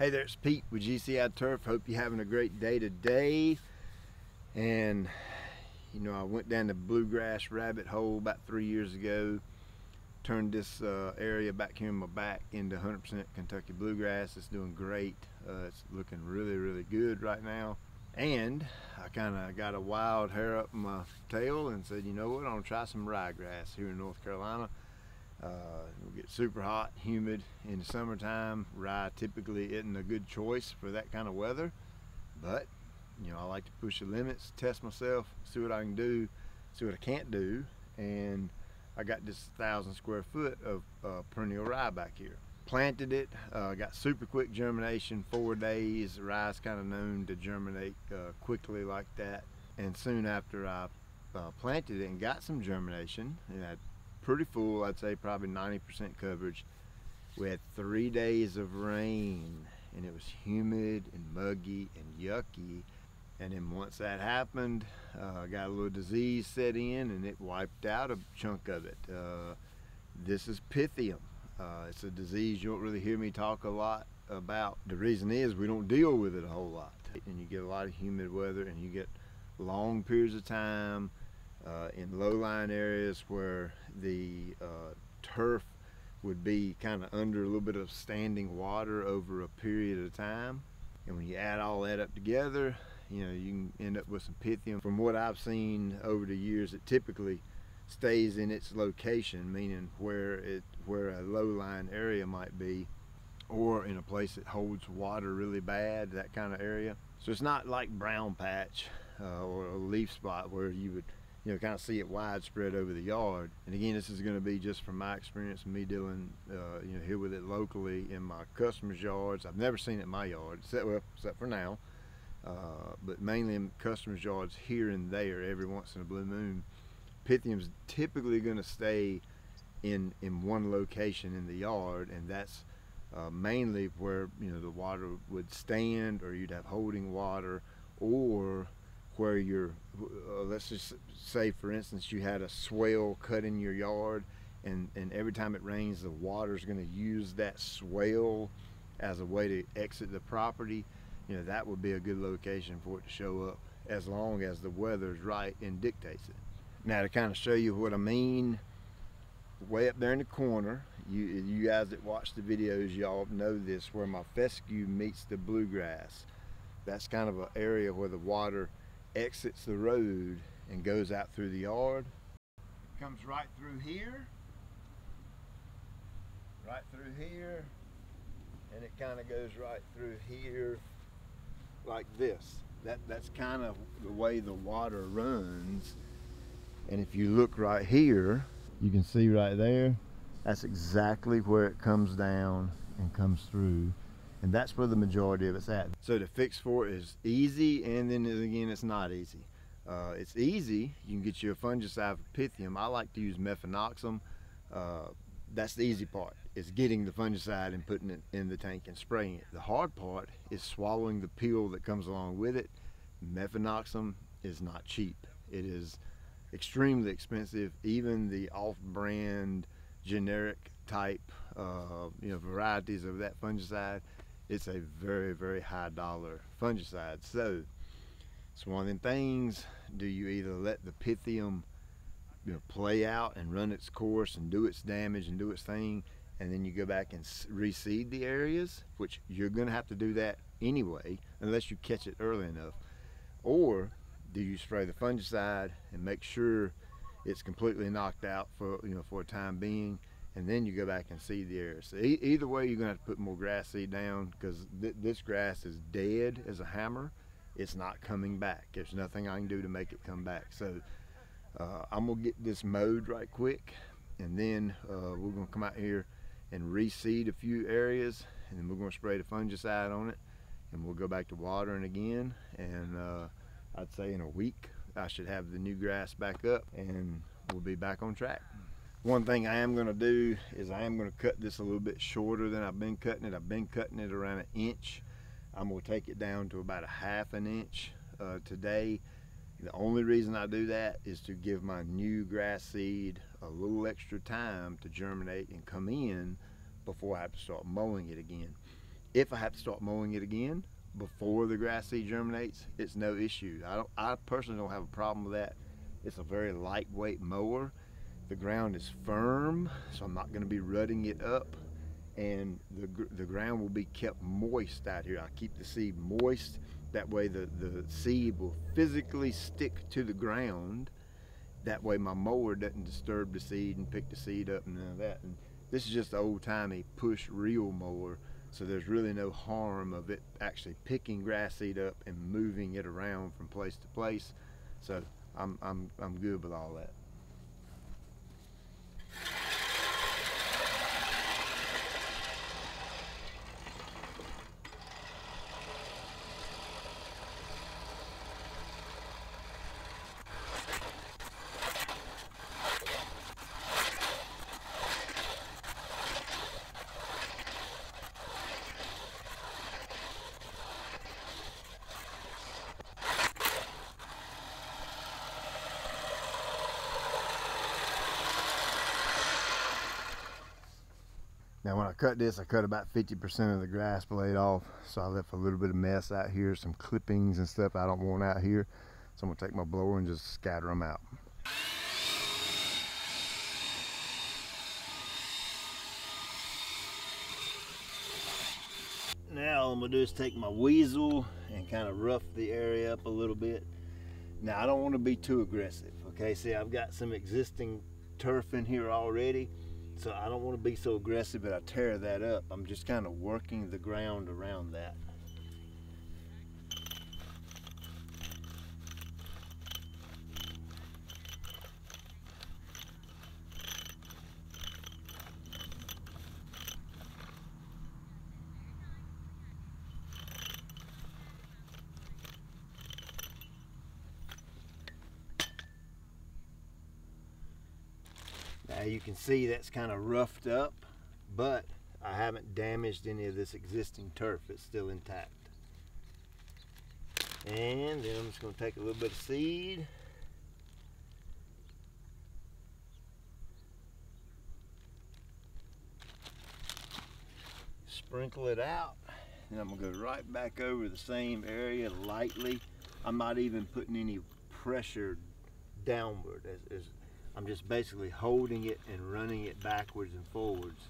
Hey there, it's Pete with GCI Turf. Hope you're having a great day today. And you know, I went down the bluegrass rabbit hole about 3 years ago. Turned this area back here in my back into 100% Kentucky bluegrass. It's doing great. It's looking really good right now. And I kind of got a wild hair up my tail and said, you know what, I'm gonna try some ryegrass here in North Carolina. It'll get super hot, humid in the summertime. Rye typically isn't a good choice for that kind of weather, but you know, I like to push the limits, test myself, see what I can do, see what I can't do. And I got this 1,000 square foot of perennial rye back here. Planted it, got super quick germination, 4 days. Rye's kind of known to germinate quickly like that. And soon after I planted it and got some germination, it had pretty full, I'd say probably 90% coverage. We had 3 days of rain and it was humid and muggy and yucky. And then once that happened, I got a little disease set in and it wiped out a chunk of it. This is Pythium. It's a disease you don't really hear me talk a lot about. The reason is we don't deal with it a whole lot. And you get a lot of humid weather and you get long periods of time in low-lying areas where the turf would be kind of under a little bit of standing water over a period of time. And when you add all that up together, you know, you can end up with some Pythium. From what I've seen over the years, it typically stays in its location, meaning where a low-lying area might be, or in a place that holds water really bad, that kind of area. So it's not like brown patch or a leaf spot where you would, you know, kind of see it widespread over the yard. And again, this is going to be just from my experience and me dealing, you know, here with it locally in my customers' yards. I've never seen it in my yard, except for now, but mainly in customers' yards here and there, every once in a blue moon. Pythium's typically going to stay in one location in the yard, and that's mainly where, you know, the water would stand, or you'd have holding water, or where you're, let's just say for instance you had a swale cut in your yard, and every time it rains the water's going to use that swale as a way to exit the property. You know, that would be a good location for it to show up, as long as the weather's right and dictates it. Now, to kind of show you what I mean, way up there in the corner, you guys that watch the videos, y'all know this, where my fescue meets the bluegrass. That's kind of an area where the water exits the road and goes out through the yard. It comes right through here, and it kind of goes right through here like this. That's kind of the way the water runs. And if you look right here, you can see right there, that's exactly where it comes down and comes through. And that's where the majority of it's at. So the fix for it is easy, and then again, it's not easy. It's easy. You can get you a fungicide for Pythium. I like to use mefenoxam. That's the easy part, is getting the fungicide and putting it in the tank and spraying it. The hard part is swallowing the pill that comes along with it. Mefenoxam is not cheap. It is extremely expensive. Even the off-brand generic type you know, varieties of that fungicide, it's a very high dollar fungicide. So it's one of them things. Do you either let the Pythium, you know, play out and run its course and do its damage and do its thing, and then you go back and reseed the areas, which you're going to have to do that anyway unless you catch it early enough, or do you spray the fungicide and make sure it's completely knocked out for, you know, for a time being, and then you go back and seed the area. So either way, you're gonna have to put more grass seed down, because this grass is dead as a hammer. It's not coming back. There's nothing I can do to make it come back. So I'm gonna get this mowed right quick, and then we're gonna come out here and reseed a few areas, and then we're gonna spray the fungicide on it, and we'll go back to watering again. And I'd say in a week I should have the new grass back up and we'll be back on track. One thing I am going to do is I am going to cut this a little bit shorter than I've been cutting it. I've been cutting it around 1 inch. I'm going to take it down to about 1/2 inch today. The only reason I do that is to give my new grass seed a little extra time to germinate and come in before I have to start mowing it again. If I have to start mowing it again before the grass seed germinates, it's no issue. I personally don't have a problem with that. It's a very lightweight mower. The ground is firm, so I'm not going to be rutting it up, and the ground will be kept moist out here. I keep the seed moist. That way the seed will physically stick to the ground. That way my mower doesn't disturb the seed and pick the seed up and none of that. And this is just an old-timey push reel mower, so there's really no harm of it actually picking grass seed up and moving it around from place to place. So I'm good with all that. Now when I cut this, I cut about 50% of the grass blade off, so I left a little bit of mess out here, some clippings and stuff I don't want out here. So I'm gonna take my blower and just scatter them out. Now all I'm gonna do is take my weasel and kind of rough the area up a little bit. Now I don't want to be too aggressive, okay? See, I've got some existing turf in here already, so I don't want to be so aggressive that I tear that up. I'm just kind of working the ground around that. Now you can see that's kind of roughed up, but I haven't damaged any of this existing turf. It's still intact. And then I'm just going to take a little bit of seed. Sprinkle it out. And I'm going to go right back over the same area lightly. I'm not even putting any pressure downward. I'm just basically holding it and running it backwards and forwards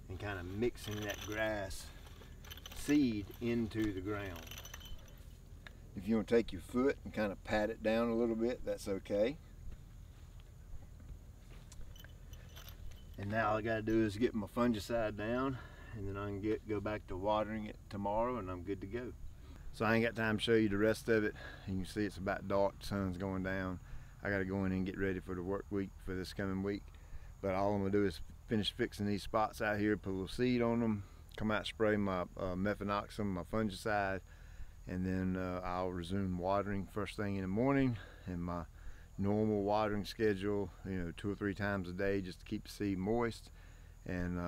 and kind of mixing that grass seed into the ground. If you want to take your foot and kind of pat it down a little bit, that's okay. And now all I got to do is get my fungicide down, and then I can go back to watering it tomorrow, and I'm good to go. So I ain't got time to show you the rest of it. You can see it's about dark, the sun's going down. I got to go in and get ready for the work week for this coming week. But all I'm going to do is finish fixing these spots out here, put a little seed on them, come out, spray my mefenoxam, my fungicide, and then I'll resume watering first thing in the morning, and my normal watering schedule, 2 or 3 times a day just to keep the seed moist. And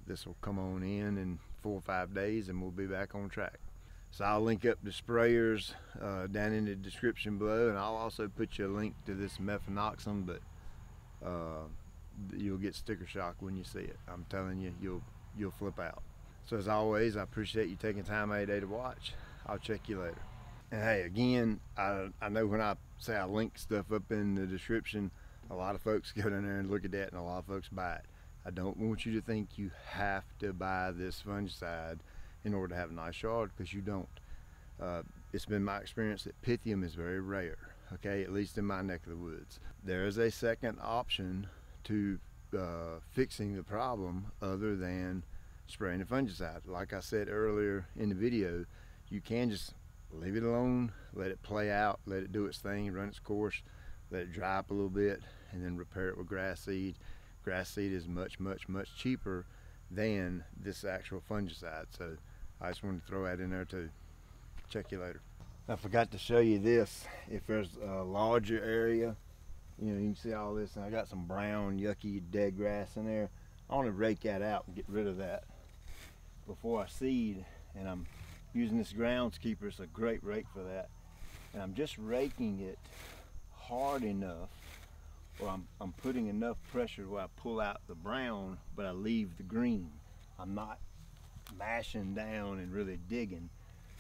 this will come on in 4 or 5 days, and we'll be back on track. So I'll link up the sprayers down in the description below, and I'll also put you a link to this mefenoxam, but you'll get sticker shock when you see it. I'm telling you, you'll flip out. So as always, I appreciate you taking time out of your day to watch. I'll check you later. And hey, again, I know when I say I link stuff up in the description, a lot of folks go down there and look at that, and a lot of folks buy it. I don't want you to think you have to buy this fungicide in order to have a nice yard, because you don't. It's been my experience that Pythium is very rare, okay, at least in my neck of the woods. There is a second option to fixing the problem other than spraying the fungicide. Like I said earlier in the video, you can just leave it alone, let it play out, let it do its thing, run its course, let it dry up a little bit, and then repair it with grass seed. Grass seed is much, much, much cheaper than this actual fungicide. So I just wanted to throw that in there too. Check you later. I forgot to show you this. If there's a larger area, you can see all this, and I got some brown, yucky, dead grass in there. I want to rake that out and get rid of that before I seed. And I'm using this groundskeeper. It's a great rake for that. And I'm just raking it hard enough, or I'm putting enough pressure where I pull out the brown, but I leave the green. I'm not mashing down and really digging.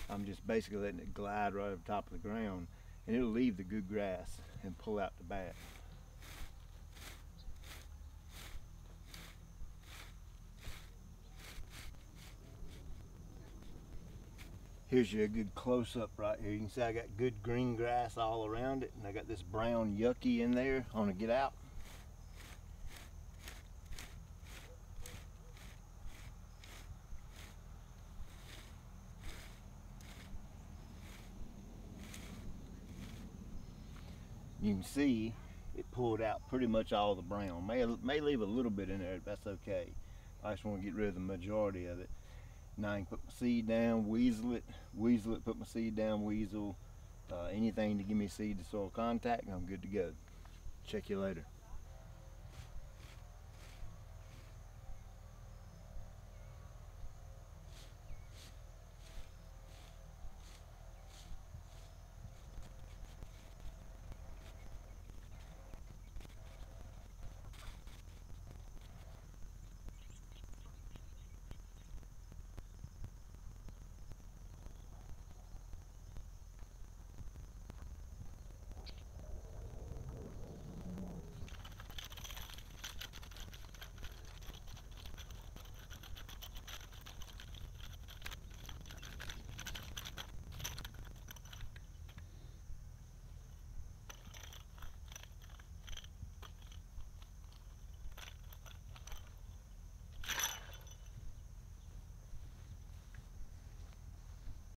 I'm just basically letting it glide right over top of the ground, and it'll leave the good grass and pull out the bad. Here's your good close-up right here. You can see I got good green grass all around it, and I got this brown yucky in there. I want to get out. You can see it pulled out pretty much all the brown. May leave a little bit in there, but that's okay. I just want to get rid of the majority of it. Now I can put my seed down, weasel it, put my seed down, weasel, anything to give me seed to soil contact, and I'm good to go. Check you later.